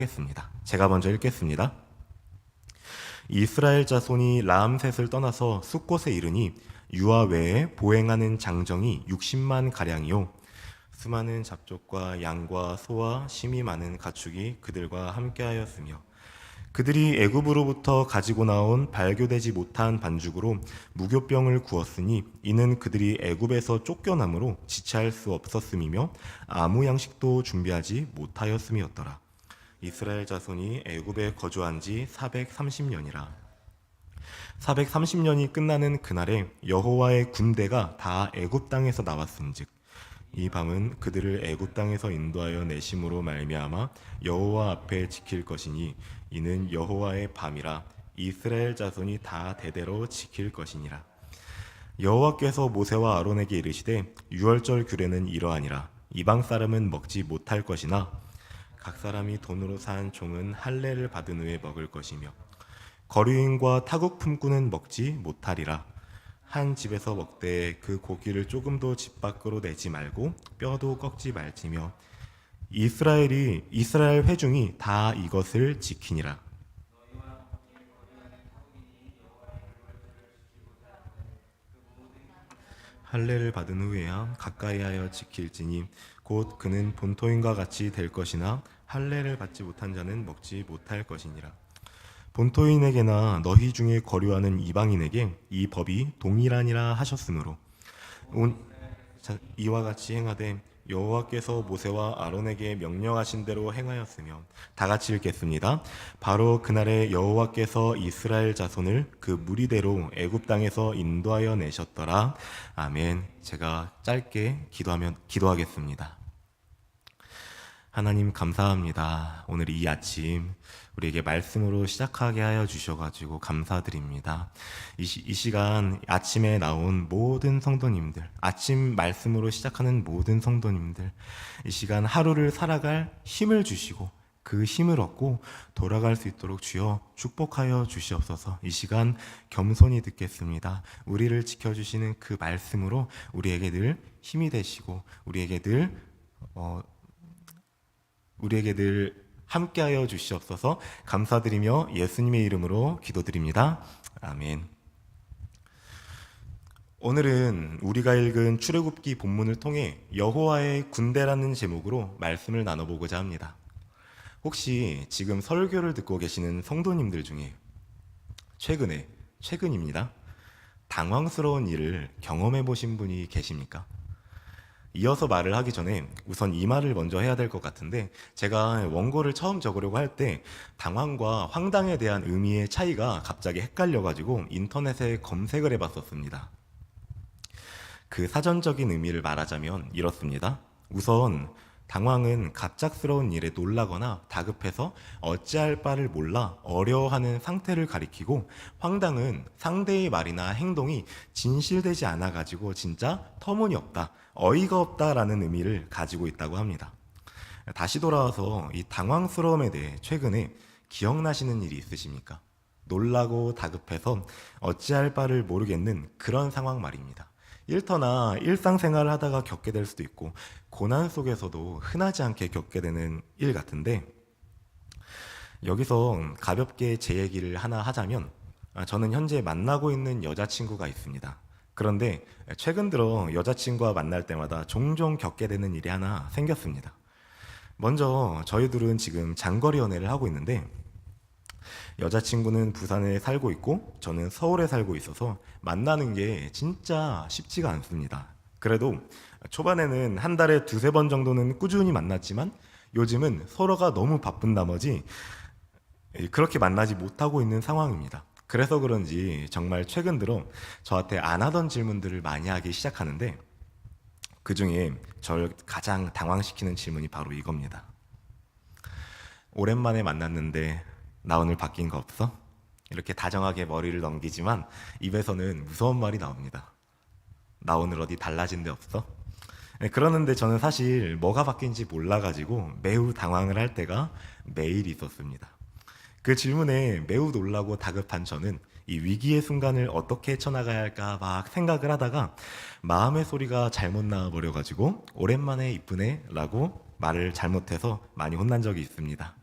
하겠습니다. 제가 먼저 읽겠습니다. 이스라엘 자손이 라암셋을 떠나서 숫곳에 이르니 유아 외에 보행하는 장정이 60만 가량이요 수많은 잡족과 양과 소와 심이 많은 가축이 그들과 함께하였으며 그들이 애굽으로부터 가지고 나온 발교되지 못한 반죽으로 무교병을 구웠으니 이는 그들이 애굽에서 쫓겨남으로 지체할 수 없었음이며 아무 양식도 준비하지 못하였음이었더라. 이스라엘 자손이 애굽에 거주한 지 430년이라. 430년이 끝나는 그날에 여호와의 군대가 다 애굽 땅에서 나왔은즉 이 밤은 그들을 애굽 땅에서 인도하여 내심으로 말미암아 여호와 앞에 지킬 것이니 이는 여호와의 밤이라. 이스라엘 자손이 다 대대로 지킬 것이니라. 여호와께서 모세와 아론에게 이르시되 유월절 규례는 이러하니라. 이방 사람은 먹지 못할 것이나 각 사람이 돈으로 산 종은 할례를 받은 후에 먹을 것이며 거류인과 타국 품꾼은 먹지 못하리라. 한 집에서 먹되 그 고기를 조금도 집 밖으로 내지 말고 뼈도 꺾지 말지며 이스라엘 회중이 다 이것을 지키니라. 할례를 받은 후에야 가까이하여 지킬지니 곧 그는 본토인과 같이 될 것이나 할례를 받지 못한 자는 먹지 못할 것이니라. 본토인에게나 너희 중에 거류하는 이방인에게 이 법이 동일하니라 하셨으므로 이와 같이 행하되 여호와께서 모세와 아론에게 명령하신 대로 행하였으며 다 같이 읽겠습니다. 바로 그날에 여호와께서 이스라엘 자손을 그 무리대로 애굽 땅에서 인도하여 내셨더라. 아멘. 제가 짧게 기도하겠습니다. 하나님 감사합니다. 오늘 이 아침 우리에게 말씀으로 시작하게 하여 주셔가지고 감사드립니다. 이 시간 아침에 나온 모든 성도님들, 아침 말씀으로 시작하는 모든 성도님들, 이 시간 하루를 살아갈 힘을 주시고 그 힘을 얻고 돌아갈 수 있도록 주여 축복하여 주시옵소서. 이 시간 겸손히 듣겠습니다. 우리를 지켜주시는 그 말씀으로 우리에게 늘 힘이 되시고 우리에게 늘 함께하여 주시옵소서. 감사드리며 예수님의 이름으로 기도드립니다. 아멘. 오늘은 우리가 읽은 출애굽기 본문을 통해 여호와의 군대라는 제목으로 말씀을 나눠보고자 합니다. 혹시 지금 설교를 듣고 계시는 성도님들 중에 최근입니다. 당황스러운 일을 경험해 보신 분이 계십니까? 이어서 말을 하기 전에 우선 이 말을 먼저 해야 될 것 같은데, 제가 원고를 처음 적으려고 할 때 당황과 황당에 대한 의미의 차이가 갑자기 헷갈려가지고 인터넷에 검색을 해봤었습니다. 그 사전적인 의미를 말하자면 이렇습니다. 우선 당황은 갑작스러운 일에 놀라거나 다급해서 어찌할 바를 몰라 어려워하는 상태를 가리키고, 황당은 상대의 말이나 행동이 진실되지 않아가지고 진짜 터무니없다, 어이가 없다라는 의미를 가지고 있다고 합니다. 다시 돌아와서 이 당황스러움에 대해 최근에 기억나시는 일이 있으십니까? 놀라고 다급해서 어찌할 바를 모르겠는 그런 상황 말입니다. 일터나 일상생활을 하다가 겪게 될 수도 있고 고난 속에서도 흔하지 않게 겪게 되는 일 같은데, 여기서 가볍게 제 얘기를 하나 하자면, 저는 현재 만나고 있는 여자친구가 있습니다. 그런데 최근 들어 여자친구와 만날 때마다 종종 겪게 되는 일이 하나 생겼습니다. 먼저 저희 둘은 지금 장거리 연애를 하고 있는데, 여자친구는 부산에 살고 있고 저는 서울에 살고 있어서 만나는 게 진짜 쉽지가 않습니다. 그래도 초반에는 한 달에 두세 번 정도는 꾸준히 만났지만 요즘은 서로가 너무 바쁜 나머지 그렇게 만나지 못하고 있는 상황입니다. 그래서 그런지 정말 최근 들어 저한테 안 하던 질문들을 많이 하기 시작하는데, 그 중에 저를 가장 당황시키는 질문이 바로 이겁니다. 오랜만에 만났는데 나 오늘 바뀐 거 없어? 이렇게 다정하게 머리를 넘기지만 입에서는 무서운 말이 나옵니다. 나 오늘 어디 달라진 데 없어? 네, 그러는데 저는 사실 뭐가 바뀐지 몰라가지고 매우 당황을 할 때가 매일 있었습니다. 그 질문에 매우 놀라고 다급한 저는 이 위기의 순간을 어떻게 헤쳐나가야 할까 막 생각을 하다가 마음의 소리가 잘못 나와버려가지고 오랜만에 이쁘네 라고 말을 잘못해서 많이 혼난 적이 있습니다.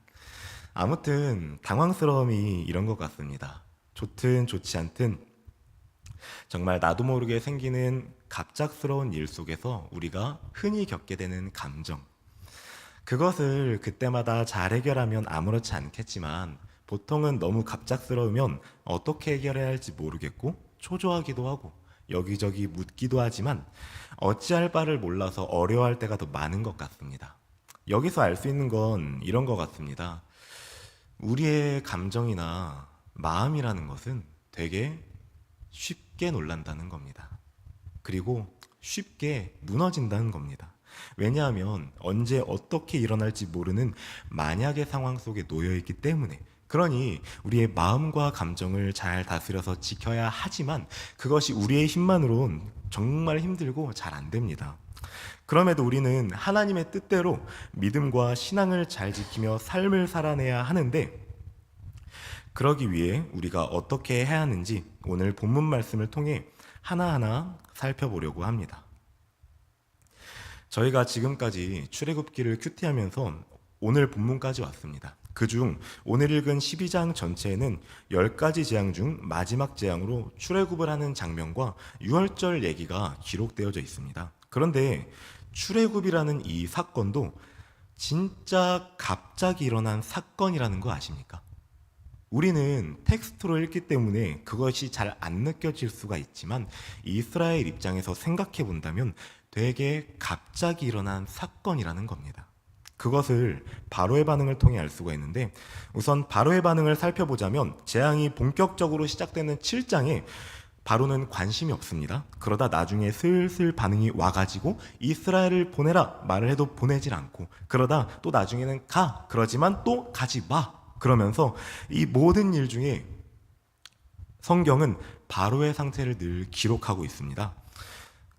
아무튼 당황스러움이 이런 것 같습니다. 좋든 좋지 않든 정말 나도 모르게 생기는 갑작스러운 일 속에서 우리가 흔히 겪게 되는 감정. 그것을 그때마다 잘 해결하면 아무렇지 않겠지만 보통은 너무 갑작스러우면 어떻게 해결해야 할지 모르겠고 초조하기도 하고 여기저기 묻기도 하지만 어찌할 바를 몰라서 어려워할 때가 더 많은 것 같습니다. 여기서 알 수 있는 건 이런 것 같습니다. 우리의 감정이나 마음이라는 것은 되게 쉽게 놀란다는 겁니다. 그리고 쉽게 무너진다는 겁니다. 왜냐하면 언제 어떻게 일어날지 모르는 만약의 상황 속에 놓여 있기 때문에. 그러니 우리의 마음과 감정을 잘 다스려서 지켜야 하지만 그것이 우리의 힘만으론 정말 힘들고 잘 안 됩니다. 그럼에도 우리는 하나님의 뜻대로 믿음과 신앙을 잘 지키며 삶을 살아내야 하는데 그러기 위해 우리가 어떻게 해야 하는지 오늘 본문 말씀을 통해 하나하나 살펴보려고 합니다. 저희가 지금까지 출애굽기를 큐티하면서 오늘 본문까지 왔습니다. 그중 오늘 읽은 12장 전체에는 10가지 재앙 중 마지막 재앙으로 출애굽을 하는 장면과 유월절 얘기가 기록되어져 있습니다. 그런데 출애굽이라는 이 사건도 진짜 갑자기 일어난 사건이라는 거 아십니까? 우리는 텍스트로 읽기 때문에 그것이 잘 안 느껴질 수가 있지만 이스라엘 입장에서 생각해 본다면 되게 갑자기 일어난 사건이라는 겁니다. 그것을 바로의 반응을 통해 알 수가 있는데 우선 바로의 반응을 살펴보자면 재앙이 본격적으로 시작되는 7장에 바로는 관심이 없습니다. 그러다 나중에 슬슬 반응이 와가지고 이스라엘을 보내라 말을 해도 보내질 않고 그러다 또 나중에는 가 그러지만 또 가지 마 그러면서 이 모든 일 중에 성경은 바로의 상태를 늘 기록하고 있습니다.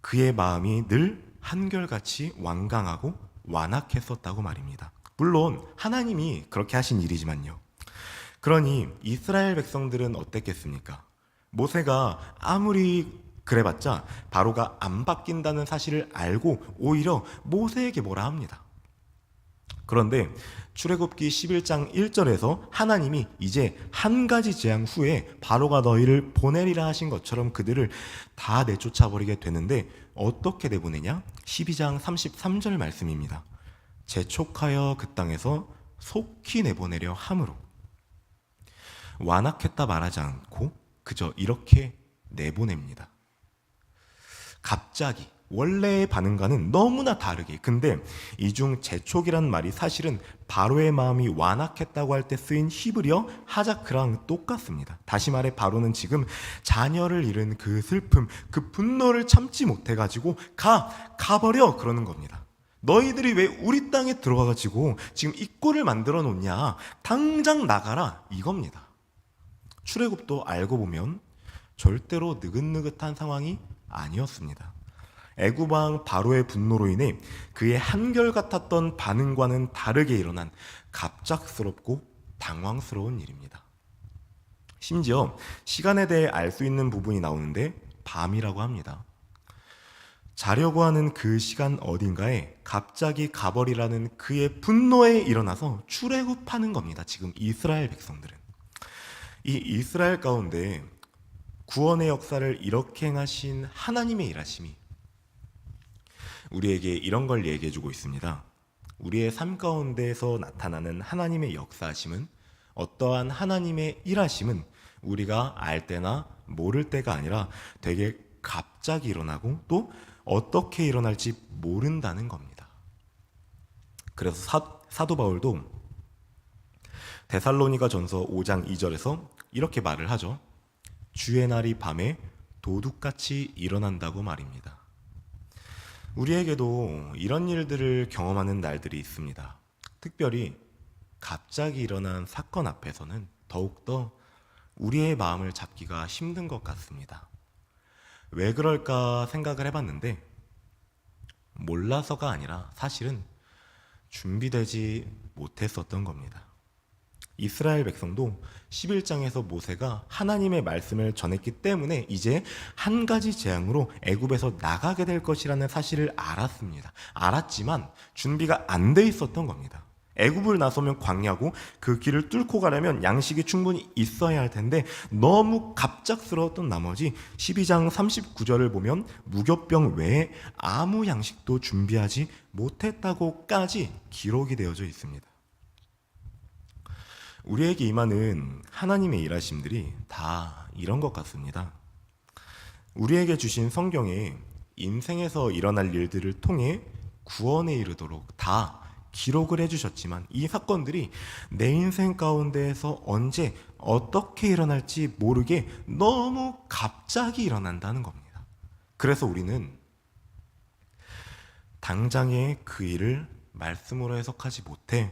그의 마음이 늘 한결같이 완강하고 완악했었다고 말입니다. 물론 하나님이 그렇게 하신 일이지만요. 그러니 이스라엘 백성들은 어땠겠습니까? 모세가 아무리 그래봤자 바로가 안 바뀐다는 사실을 알고 오히려 모세에게 뭐라 합니다. 그런데 출애굽기 11장 1절에서 하나님이 이제 한 가지 재앙 후에 바로가 너희를 보내리라 하신 것처럼 그들을 다 내쫓아버리게 되는데 어떻게 내보내냐? 12장 33절 말씀입니다. 재촉하여 그 땅에서 속히 내보내려 함으로 완악했다 말하지 않고 그저 이렇게 내보냅니다. 갑자기 원래의 반응과는 너무나 다르게 근데 이 중 재촉이란 말이 사실은 바로의 마음이 완악했다고 할 때 쓰인 히브리어 하자크랑 똑같습니다. 다시 말해 바로는 지금 자녀를 잃은 그 슬픔 그 분노를 참지 못해가지고 가버려 그러는 겁니다. 너희들이 왜 우리 땅에 들어와가지고 지금 이 꼴을 만들어 놓냐 당장 나가라 이겁니다. 출애굽도 알고 보면 절대로 느긋느긋한 상황이 아니었습니다. 애굽 왕 바로의 분노로 인해 그의 한결같았던 반응과는 다르게 일어난 갑작스럽고 당황스러운 일입니다. 심지어 시간에 대해 알 수 있는 부분이 나오는데 밤이라고 합니다. 자려고 하는 그 시간 어딘가에 갑자기 가버리라는 그의 분노에 일어나서 출애굽하는 겁니다. 지금 이스라엘 백성들은. 이 이스라엘 가운데 구원의 역사를 이렇게 행하신 하나님의 일하심이 우리에게 이런 걸 얘기해주고 있습니다. 우리의 삶 가운데에서 나타나는 하나님의 역사하심은 어떠한 하나님의 일하심은 우리가 알 때나 모를 때가 아니라 되게 갑자기 일어나고 또 어떻게 일어날지 모른다는 겁니다. 그래서 사도 바울도 데살로니가 전서 5장 2절에서 이렇게 말을 하죠. 주의 날이 밤에 도둑같이 일어난다고 말입니다. 우리에게도 이런 일들을 경험하는 날들이 있습니다. 특별히 갑자기 일어난 사건 앞에서는 더욱더 우리의 마음을 잡기가 힘든 것 같습니다. 왜 그럴까 생각을 해봤는데 몰라서가 아니라 사실은 준비되지 못했었던 겁니다. 이스라엘 백성도 11장에서 모세가 하나님의 말씀을 전했기 때문에 이제 한 가지 재앙으로 애굽에서 나가게 될 것이라는 사실을 알았습니다. 알았지만 준비가 안 돼 있었던 겁니다. 애굽을 나서면 광야고 그 길을 뚫고 가려면 양식이 충분히 있어야 할 텐데 너무 갑작스러웠던 나머지 12장 39절을 보면 무교병 외에 아무 양식도 준비하지 못했다고까지 기록이 되어져 있습니다. 우리에게 임하는 하나님의 일하심들이 다 이런 것 같습니다. 우리에게 주신 성경에 인생에서 일어날 일들을 통해 구원에 이르도록 다 기록을 해주셨지만 이 사건들이 내 인생 가운데에서 언제 어떻게 일어날지 모르게 너무 갑자기 일어난다는 겁니다. 그래서 우리는 당장의 그 일을 말씀으로 해석하지 못해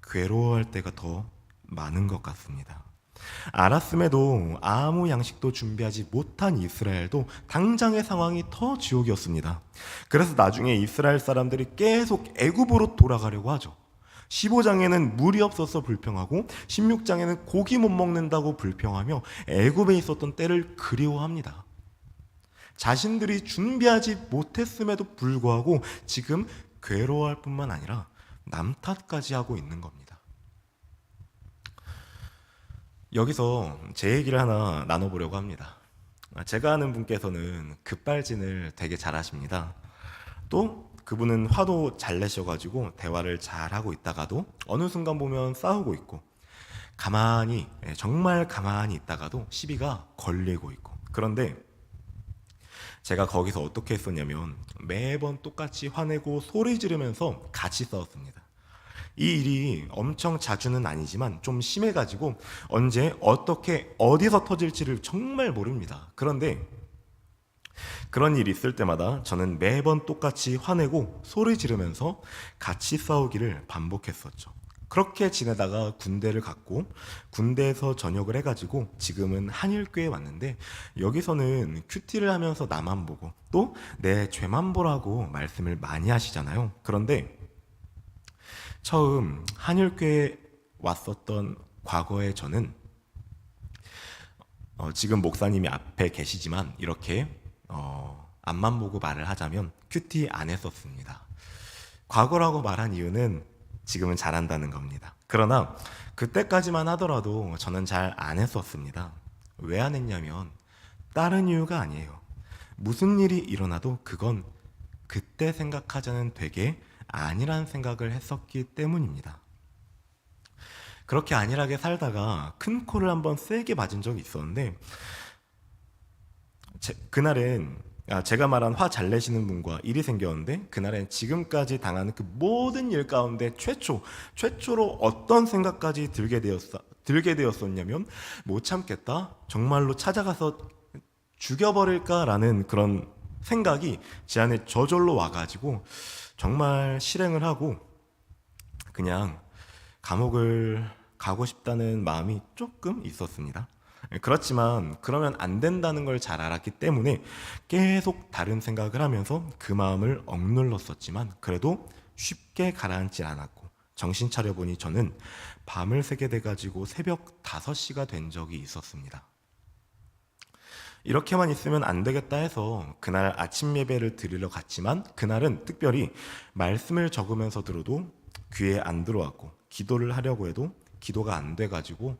괴로워할 때가 더 많은 것 같습니다. 알았음에도 아무 양식도 준비하지 못한 이스라엘도 당장의 상황이 더 지옥이었습니다. 그래서 나중에 이스라엘 사람들이 계속 애굽으로 돌아가려고 하죠. 15장에는 물이 없어서 불평하고 16장에는 고기 못 먹는다고 불평하며 애굽에 있었던 때를 그리워합니다. 자신들이 준비하지 못했음에도 불구하고 지금 괴로워할 뿐만 아니라 남 탓까지 하고 있는 겁니다. 여기서 제 얘기를 하나 나눠보려고 합니다. 제가 아는 분께서는 급발진을 되게 잘하십니다. 또 그분은 화도 잘 내셔가지고 대화를 잘 하고 있다가도 어느 순간 보면 싸우고 있고 가만히 정말 가만히 있다가도 시비가 걸리고 있고 그런데 제가 거기서 어떻게 했었냐면 매번 똑같이 화내고 소리 지르면서 같이 싸웠습니다. 이 일이 엄청 자주는 아니지만 좀 심해가지고 언제 어떻게 어디서 터질지를 정말 모릅니다. 그런데 그런 일이 있을 때마다 저는 매번 똑같이 화내고 소리 지르면서 같이 싸우기를 반복했었죠. 그렇게 지내다가 군대를 갔고 군대에서 전역을 해가지고 지금은 한일교에 왔는데 여기서는 큐티를 하면서 나만 보고 또 내 죄만 보라고 말씀을 많이 하시잖아요. 그런데 처음 한일교에 왔었던 과거의 저는 지금 목사님이 앞에 계시지만 이렇게 앞만 보고 말을 하자면 큐티 안 했었습니다. 과거라고 말한 이유는 지금은 잘한다는 겁니다. 그러나 그때까지만 하더라도 저는 잘 안 했었습니다. 왜 안 했냐면 다른 이유가 아니에요. 무슨 일이 일어나도 그건 그때 생각하자는 되게 아니란 생각을 했었기 때문입니다. 그렇게 안일하게 살다가 큰 코를 한번 세게 맞은 적이 있었는데 그날은 제가 말한 화 잘 내시는 분과 일이 생겼는데 그날엔 지금까지 당하는 그 모든 일 가운데 최초로 어떤 생각까지 들게 되었었냐면 못 참겠다 정말로 찾아가서 죽여버릴까라는 그런 생각이 제 안에 저절로 와가지고 정말 실행을 하고 그냥 감옥을 가고 싶다는 마음이 조금 있었습니다. 그렇지만 그러면 안 된다는 걸 잘 알았기 때문에 계속 다른 생각을 하면서 그 마음을 억눌렀었지만 그래도 쉽게 가라앉지 않았고 정신 차려보니 저는 밤을 새게 돼가지고 새벽 5시가 된 적이 있었습니다. 이렇게만 있으면 안 되겠다 해서 그날 아침 예배를 드리러 갔지만 그날은 특별히 말씀을 적으면서 들어도 귀에 안 들어왔고 기도를 하려고 해도 기도가 안 돼가지고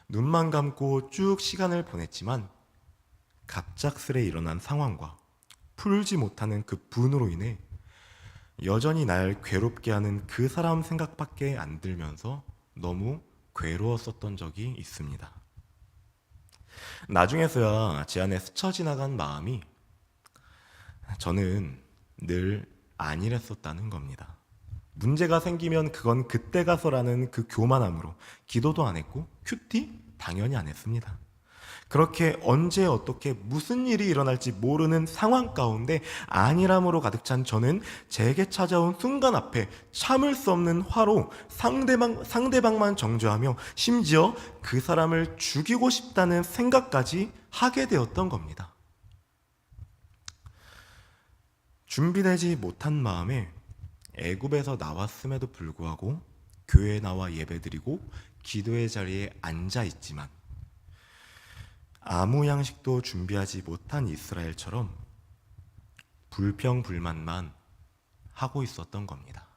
눈만 감고 쭉 시간을 보냈지만 갑작스레 일어난 상황과 풀지 못하는 그 분으로 인해 여전히 날 괴롭게 하는 그 사람 생각밖에 안 들면서 너무 괴로웠었던 적이 있습니다. 나중에서야 제 안에 스쳐 지나간 마음이 저는 늘 안일했었다는 겁니다. 문제가 생기면 그건 그때 가서라는 그 교만함으로 기도도 안 했고 큐티 당연히 안 했습니다. 그렇게 언제 어떻게 무슨 일이 일어날지 모르는 상황 가운데 안일함으로 가득 찬 저는 제게 찾아온 순간 앞에 참을 수 없는 화로 상대방만 정죄하며 심지어 그 사람을 죽이고 싶다는 생각까지 하게 되었던 겁니다. 준비되지 못한 마음에 애굽에서 나왔음에도 불구하고 교회에 나와 예배드리고 기도의 자리에 앉아 있지만 아무 양식도 준비하지 못한 이스라엘처럼 불평불만만 하고 있었던 겁니다.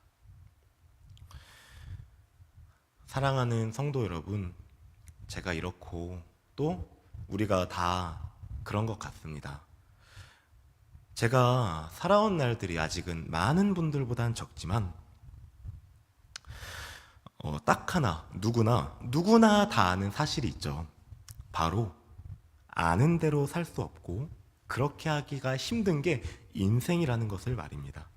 사랑하는 성도 여러분, 제가 이렇고 또 우리가 다 그런 것 같습니다. 제가 살아온 날들이 아직은 많은 분들보단 적지만 딱 하나 누구나 다 아는 사실이 있죠. 바로 아는 대로 살 수 없고 그렇게 하기가 힘든 게 인생이라는 것을 말입니다.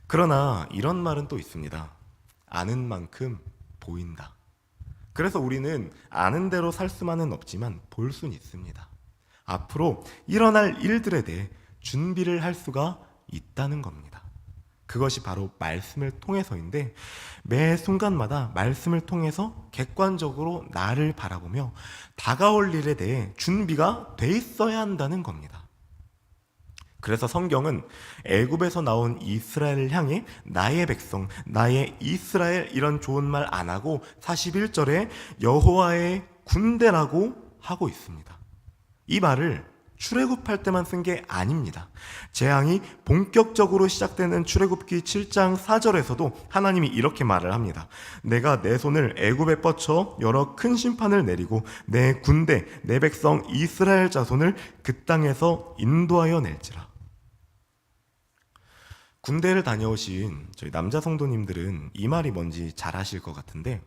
그러나 이런 말은 또 있습니다. 아는 만큼 보인다. 그래서 우리는 아는 대로 살 수만은 없지만 볼 수는 있습니다. 앞으로 일어날 일들에 대해 준비를 할 수가 있다는 겁니다. 그것이 바로 말씀을 통해서인데 매 순간마다 말씀을 통해서 객관적으로 나를 바라보며 다가올 일에 대해 준비가 돼 있어야 한다는 겁니다. 그래서 성경은 애굽에서 나온 이스라엘을 향해 나의 백성, 나의 이스라엘 이런 좋은 말 안 하고 41절에 여호와의 군대라고 하고 있습니다. 이 말을 출애굽할 때만 쓴 게 아닙니다. 재앙이 본격적으로 시작되는 출애굽기 7장 4절에서도 하나님이 이렇게 말을 합니다. 내가 내 손을 애굽에 뻗쳐 여러 큰 심판을 내리고 내 군대, 내 백성 이스라엘 자손을 그 땅에서 인도하여 낼지라. 군대를 다녀오신 저희 남자 성도님들은 이 말이 뭔지 잘 아실 것 같은데,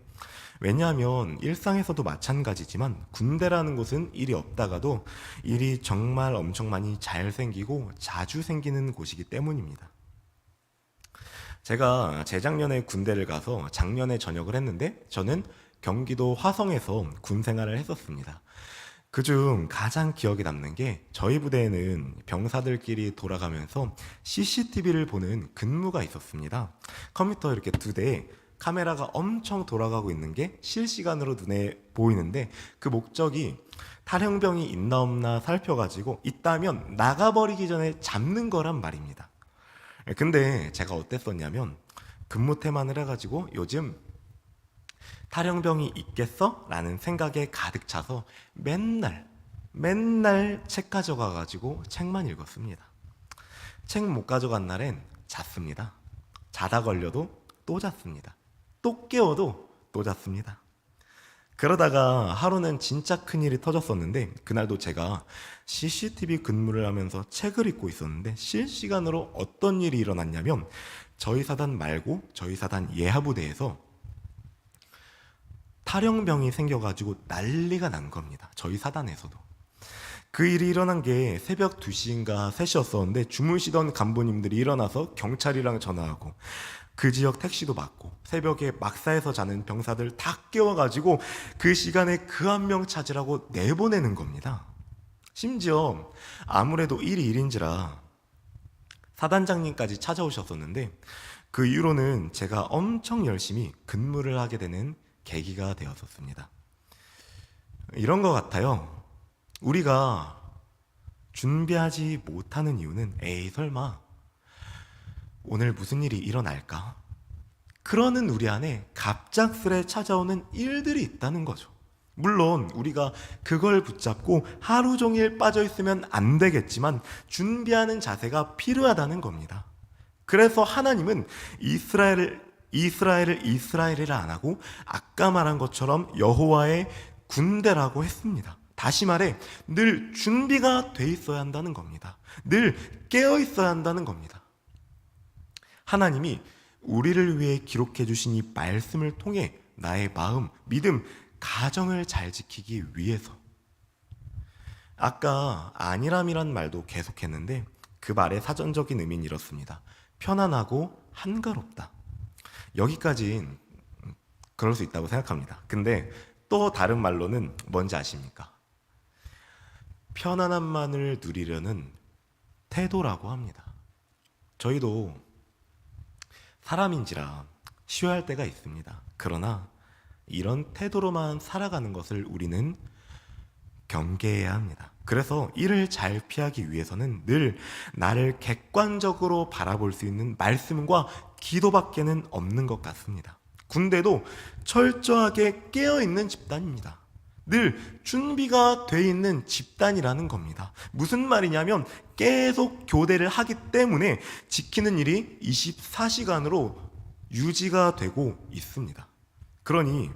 왜냐하면 일상에서도 마찬가지지만 군대라는 곳은 일이 없다가도 일이 정말 엄청 많이 잘 생기고 자주 생기는 곳이기 때문입니다. 제가 재작년에 군대를 가서 작년에 전역을 했는데 저는 경기도 화성에서 군 생활을 했었습니다. 그중 가장 기억에 남는 게 저희 부대에는 병사들끼리 돌아가면서 CCTV를 보는 근무가 있었습니다. 컴퓨터 이렇게 2대에 카메라가 엄청 돌아가고 있는 게 실시간으로 눈에 보이는데 그 목적이 탈영병이 있나 없나 살펴가지고 있다면 나가버리기 전에 잡는 거란 말입니다. 근데 제가 어땠었냐면 근무 태만을 해가지고 요즘 탈영병이 있겠어? 라는 생각에 가득 차서 맨날 책 가져가가지고 책만 읽었습니다. 책 못 가져간 날엔 잤습니다. 자다 걸려도 또 잤습니다. 또 깨워도 또 잤습니다. 그러다가 하루는 진짜 큰일이 터졌었는데 그날도 제가 CCTV 근무를 하면서 책을 읽고 있었는데 실시간으로 어떤 일이 일어났냐면 저희 사단 말고 저희 사단 예하부대에서 탈영병이 생겨가지고 난리가 난 겁니다. 저희 사단에서도. 그 일이 일어난 게 새벽 2시인가 3시였었는데 주무시던 간부님들이 일어나서 경찰이랑 전화하고 그 지역 택시도 막고 새벽에 막사에서 자는 병사들 다 깨워가지고 그 시간에 그 한 명 찾으라고 내보내는 겁니다. 심지어 아무래도 일이 일인지라 사단장님까지 찾아오셨었는데 그 이후로는 제가 엄청 열심히 근무를 하게 되는 계기가 되었었습니다. 이런 것 같아요. 우리가 준비하지 못하는 이유는 에이 설마 오늘 무슨 일이 일어날까? 그러는 우리 안에 갑작스레 찾아오는 일들이 있다는 거죠. 물론 우리가 그걸 붙잡고 하루 종일 빠져 있으면 안 되겠지만 준비하는 자세가 필요하다는 겁니다. 그래서 하나님은 이스라엘이라 안 하고 아까 말한 것처럼 여호와의 군대라고 했습니다. 다시 말해 늘 준비가 돼 있어야 한다는 겁니다. 늘 깨어 있어야 한다는 겁니다. 하나님이 우리를 위해 기록해 주신 이 말씀을 통해 나의 마음, 믿음, 가정을 잘 지키기 위해서. 아까 안일함이란 말도 계속했는데 그 말의 사전적인 의미는 이렇습니다. 편안하고 한가롭다. 여기까지는 그럴 수 있다고 생각합니다. 근데 또 다른 말로는 뭔지 아십니까? 편안함만을 누리려는 태도라고 합니다. 저희도 사람인지라 쉬어야 할 때가 있습니다. 그러나 이런 태도로만 살아가는 것을 우리는 경계해야 합니다. 그래서 이를 잘 피하기 위해서는 늘 나를 객관적으로 바라볼 수 있는 말씀과 기도밖에는 없는 것 같습니다. 군대도 철저하게 깨어있는 집단입니다. 늘 준비가 돼 있는 집단이라는 겁니다. 무슨 말이냐면 계속 교대를 하기 때문에 지키는 일이 24시간으로 유지가 되고 있습니다. 그러니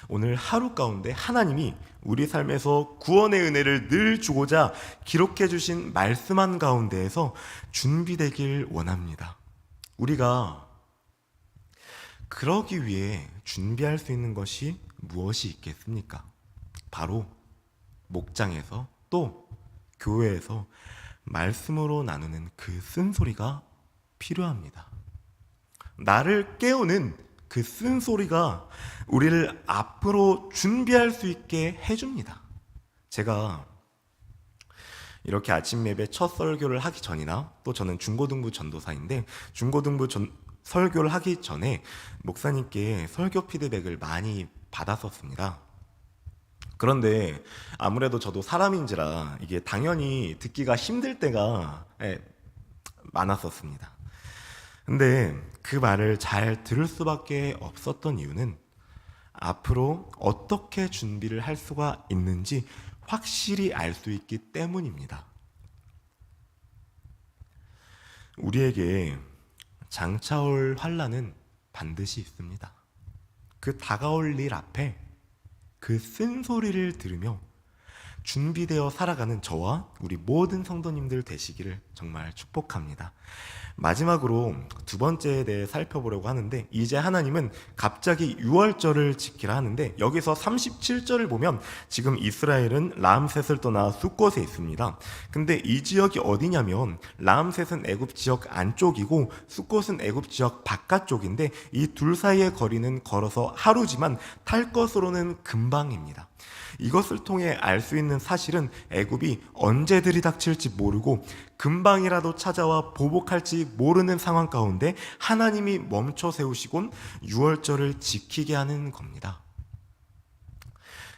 오늘 하루 가운데 하나님이 우리 삶에서 구원의 은혜를 늘 주고자 기록해 주신 말씀 한 가운데에서 준비되길 원합니다. 우리가 그러기 위해 준비할 수 있는 것이 무엇이 있겠습니까? 바로 목장에서 또 교회에서 말씀으로 나누는 그 쓴소리가 필요합니다. 나를 깨우는 그 쓴소리가 우리를 앞으로 준비할 수 있게 해줍니다. 제가 이렇게 아침 예배 첫 설교를 하기 전이나 또 저는 중고등부 전도사인데 설교를 하기 전에 목사님께 설교 피드백을 많이 받았었습니다. 그런데 아무래도 저도 사람인지라 이게 당연히 듣기가 힘들 때가 많았었습니다. 근데 그 말을 잘 들을 수밖에 없었던 이유는 앞으로 어떻게 준비를 할 수가 있는지 확실히 알 수 있기 때문입니다. 우리에게 장차올 환난은 반드시 있습니다. 그 다가올 일 앞에 그 쓴소리를 들으며 준비되어 살아가는 저와 우리 모든 성도님들 되시기를 정말 축복합니다. 마지막으로 두 번째에 대해 살펴보려고 하는데, 이제 하나님은 갑자기 유월절을 지키라 하는데, 여기서 37절을 보면 지금 이스라엘은 라암셋을 떠나 숫곳에 있습니다. 근데 이 지역이 어디냐면 라암셋은 애굽 지역 안쪽이고 숫곳은 애굽 지역 바깥쪽인데 이 둘 사이의 거리는 걸어서 하루지만 탈 것으로는 금방입니다. 이것을 통해 알 수 있는 사실은 애굽이 언제 들이닥칠지 모르고 금방이라도 찾아와 보복할지 모르는 상황 가운데 하나님이 멈춰 세우시곤 유월절을 지키게 하는 겁니다.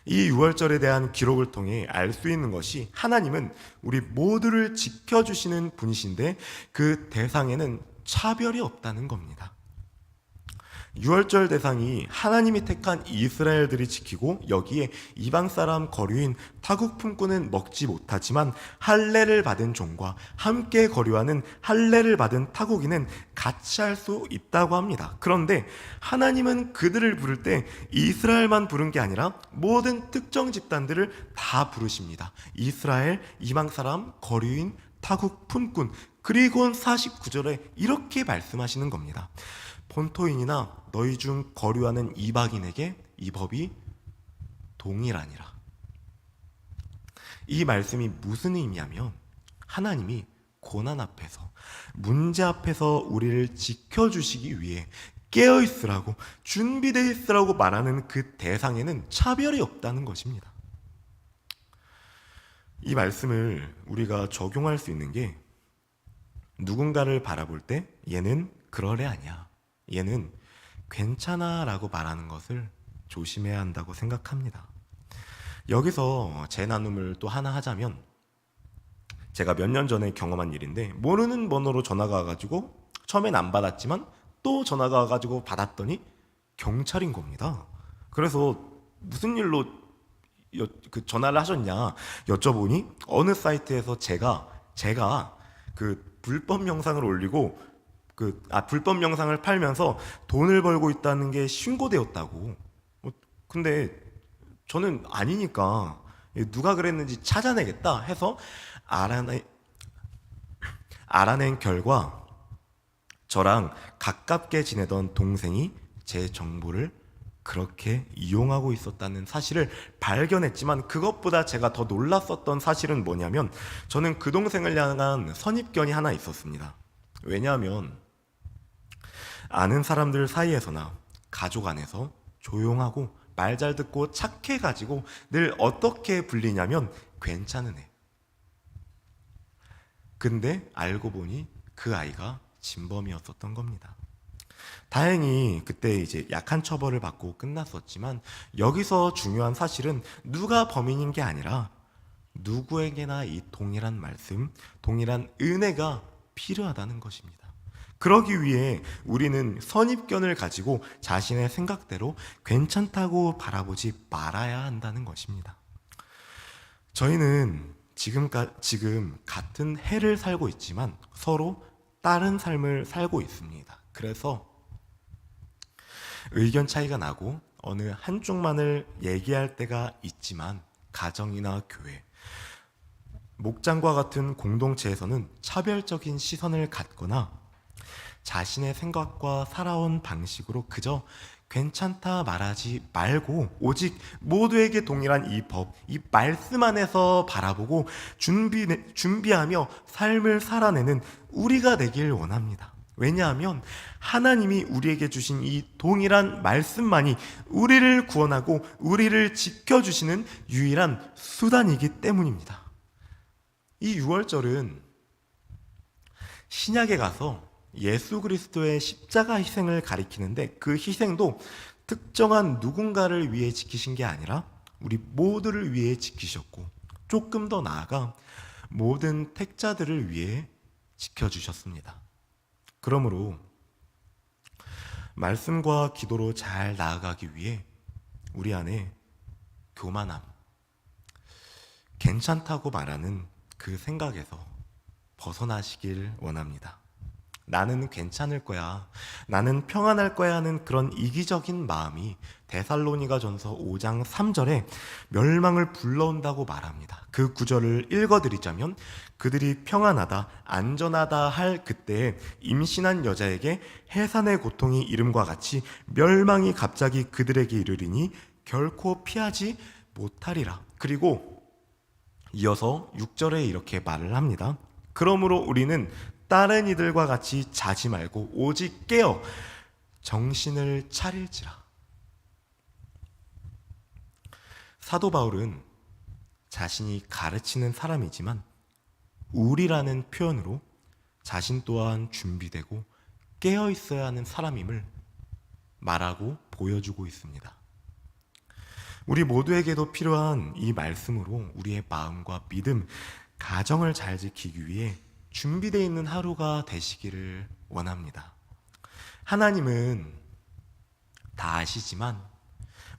이 유월절에 대한 기록을 통해 알 수 있는 것이 하나님은 우리 모두를 지켜주시는 분이신데 그 대상에는 차별이 없다는 겁니다. 유월절 대상이 하나님이 택한 이스라엘들이 지키고 여기에 이방 사람 거류인 타국 품꾼은 먹지 못하지만 할례를 받은 종과 함께 거류하는 할례를 받은 타국인은 같이 할 수 있다고 합니다. 그런데 하나님은 그들을 부를 때 이스라엘만 부른 게 아니라 모든 특정 집단들을 다 부르십니다. 이스라엘, 이방 사람, 거류인, 타국 품꾼. 그리고 49절에 이렇게 말씀하시는 겁니다. 본토인이나 너희 중 거류하는 이방인에게 이 법이 동일하니라. 이 말씀이 무슨 의미냐면 하나님이 고난 앞에서, 문제 앞에서 우리를 지켜주시기 위해 깨어있으라고, 준비되어 있으라고 말하는 그 대상에는 차별이 없다는 것입니다. 이 말씀을 우리가 적용할 수 있는 게 누군가를 바라볼 때 얘는 그러래 아니야, 얘는 괜찮아 라고 말하는 것을 조심해야 한다고 생각합니다. 여기서 제 나눔을 또 하나 하자면, 제가 몇 년 전에 경험한 일인데, 모르는 번호로 전화가 와가지고 처음엔 안 받았지만 또 전화가 와가지고 받았더니 경찰인 겁니다. 그래서 무슨 일로 그 전화를 하셨냐 여쭤보니 어느 사이트에서 제가 그 불법 영상을 올리고 불법 영상을 팔면서 돈을 벌고 있다는 게 신고되었다고. 근데 저는 아니니까 누가 그랬는지 찾아내겠다 해서 알아낸 결과 저랑 가깝게 지내던 동생이 제 정보를 그렇게 이용하고 있었다는 사실을 발견했지만, 그것보다 제가 더 놀랐었던 사실은 뭐냐면 저는 그 동생을 향한 선입견이 하나 있었습니다. 왜냐하면 아는 사람들 사이에서나 가족 안에서 조용하고 말 잘 듣고 착해가지고 늘 어떻게 불리냐면 괜찮은 애. 근데 알고 보니 그 아이가 진범이었었던 겁니다. 다행히 그때 이제 약한 처벌을 받고 끝났었지만, 여기서 중요한 사실은 누가 범인인 게 아니라 누구에게나 이 동일한 말씀, 동일한 은혜가 필요하다는 것입니다. 그러기 위해 우리는 선입견을 가지고 자신의 생각대로 괜찮다고 바라보지 말아야 한다는 것입니다. 저희는 지금 같은 해를 살고 있지만 서로 다른 삶을 살고 있습니다. 그래서 의견 차이가 나고 어느 한쪽만을 얘기할 때가 있지만 가정이나 교회, 목장과 같은 공동체에서는 차별적인 시선을 갖거나 자신의 생각과 살아온 방식으로 그저 괜찮다 말하지 말고 오직 모두에게 동일한 이 법, 이 말씀 안에서 바라보고 준비하며 삶을 살아내는 우리가 되길 원합니다. 왜냐하면 하나님이 우리에게 주신 이 동일한 말씀만이 우리를 구원하고 우리를 지켜주시는 유일한 수단이기 때문입니다. 이 6월절은 신약에 가서 예수 그리스도의 십자가 희생을 가리키는데 그 희생도 특정한 누군가를 위해 지키신 게 아니라 우리 모두를 위해 지키셨고 조금 더 나아가 모든 택자들을 위해 지켜주셨습니다. 그러므로 말씀과 기도로 잘 나아가기 위해 우리 안에 교만함, 괜찮다고 말하는 그 생각에서 벗어나시길 원합니다. 나는 괜찮을 거야, 나는 평안할 거야 하는 그런 이기적인 마음이 데살로니가전서 5장 3절에 멸망을 불러온다고 말합니다. 그 구절을 읽어드리자면 그들이 평안하다, 안전하다 할 그때에 임신한 여자에게 해산의 고통이 이름과 같이 멸망이 갑자기 그들에게 이르리니 결코 피하지 못하리라. 그리고 이어서 6절에 이렇게 말을 합니다. 그러므로 우리는 다른 이들과 같이 자지 말고 오직 깨어 정신을 차릴지라. 사도 바울은 자신이 가르치는 사람이지만 우리라는 표현으로 자신 또한 준비되고 깨어 있어야 하는 사람임을 말하고 보여주고 있습니다. 우리 모두에게도 필요한 이 말씀으로 우리의 마음과 믿음, 가정을 잘 지키기 위해 준비되어 있는 하루가 되시기를 원합니다. 하나님은 다 아시지만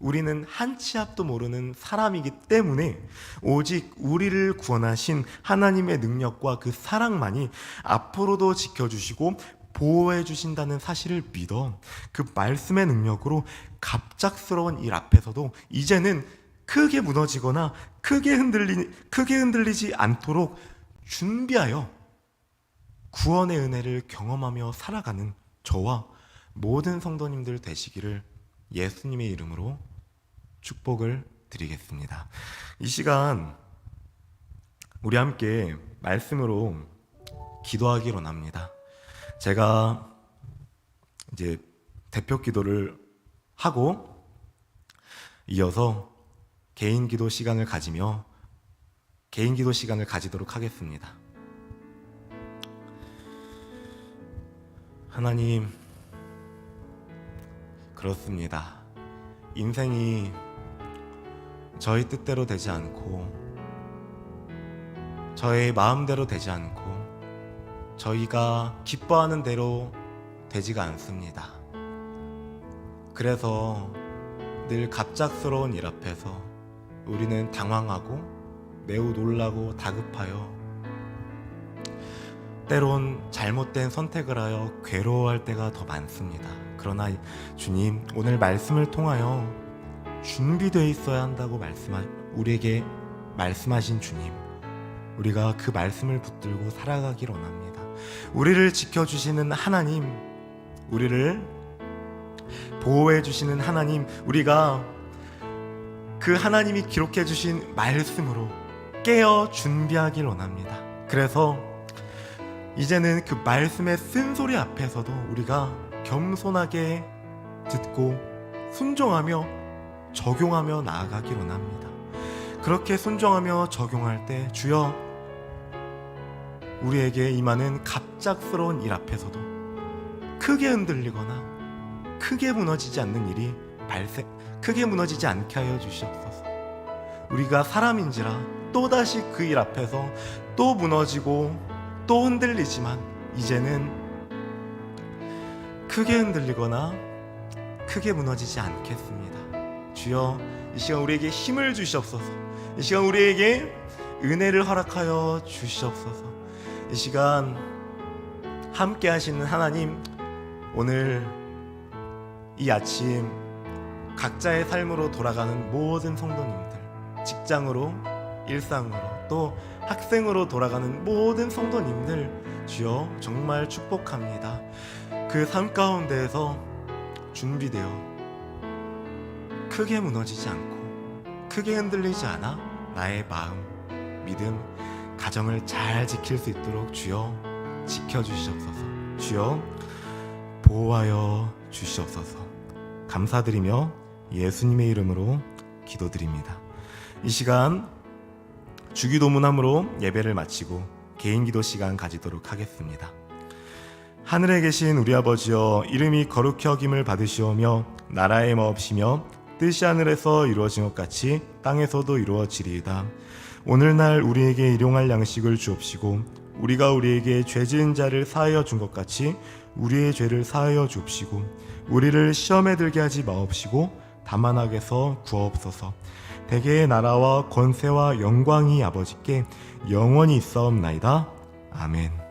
우리는 한 치 앞도 모르는 사람이기 때문에 오직 우리를 구원하신 하나님의 능력과 그 사랑만이 앞으로도 지켜주시고 보호해 주신다는 사실을 믿어 그 말씀의 능력으로 갑작스러운 일 앞에서도 이제는 크게 무너지거나 크게 흔들리지 않도록 준비하여 구원의 은혜를 경험하며 살아가는 저와 모든 성도님들 되시기를 예수님의 이름으로 축복을 드리겠습니다. 이 시간 우리 함께 말씀으로 기도하기로 합니다. 제가 이제 대표 기도를 하고 이어서 개인 기도 시간을 가지도록 하겠습니다. 하나님, 그렇습니다. 인생이 저희 뜻대로 되지 않고 저의 마음대로 되지 않고 저희가 기뻐하는 대로 되지가 않습니다. 그래서 늘 갑작스러운 일 앞에서 우리는 당황하고 매우 놀라고 다급하여 때론 잘못된 선택을 하여 괴로워할 때가 더 많습니다. 그러나 주님, 오늘 말씀을 통하여 준비되어 있어야 한다고 우리에게 말씀하신 주님, 우리가 그 말씀을 붙들고 살아가길 원합니다. 우리를 지켜주시는 하나님, 우리를 보호해 주시는 하나님, 우리가 그 하나님이 기록해 주신 말씀으로 깨어 준비하길 원합니다. 그래서 이제는 그 말씀의 쓴소리 앞에서도 우리가 겸손하게 듣고 순종하며 적용하며 나아가길 원합니다. 그렇게 순종하며 적용할 때 주여, 우리에게 임하는 갑작스러운 일 앞에서도 크게 흔들리거나 크게 무너지지 않는 일이 크게 무너지지 않게 하여 주시옵소서. 우리가 사람인지라 또다시 그 일 앞에서 또 무너지고 또 흔들리지만 이제는 크게 흔들리거나 크게 무너지지 않겠습니다. 주여, 이 시간 우리에게 힘을 주시옵소서. 이 시간 우리에게 은혜를 허락하여 주시옵소서. 이 시간 함께 하시는 하나님, 오늘 이 아침 각자의 삶으로 돌아가는 모든 성도님들, 직장으로, 일상으로, 또 학생으로 돌아가는 모든 성도님들, 주여 정말 축복합니다. 그 삶 가운데에서 준비되어 크게 무너지지 않고 크게 흔들리지 않아 나의 마음, 믿음, 가정을 잘 지킬 수 있도록 주여 지켜주시옵소서. 주여 보호하여 주시옵소서. 감사드리며 예수님의 이름으로 기도드립니다. 이 시간 주기도문함으로 예배를 마치고 개인 기도 시간 가지도록 하겠습니다. 하늘에 계신 우리 아버지여, 이름이 거룩히 여김을 받으시오며 나라의 마옵시며 뜻이 하늘에서 이루어진 것 같이 땅에서도 이루어지리이다. 오늘날 우리에게 일용할 양식을 주옵시고 우리가 우리에게 죄 지은 자를 사하여 준 것 같이 우리의 죄를 사하여 주옵시고 우리를 시험에 들게 하지 마옵시고 다만 악에서 구하옵소서. 대개의 나라와 권세와 영광이 아버지께 영원히 있사옵나이다. 아멘.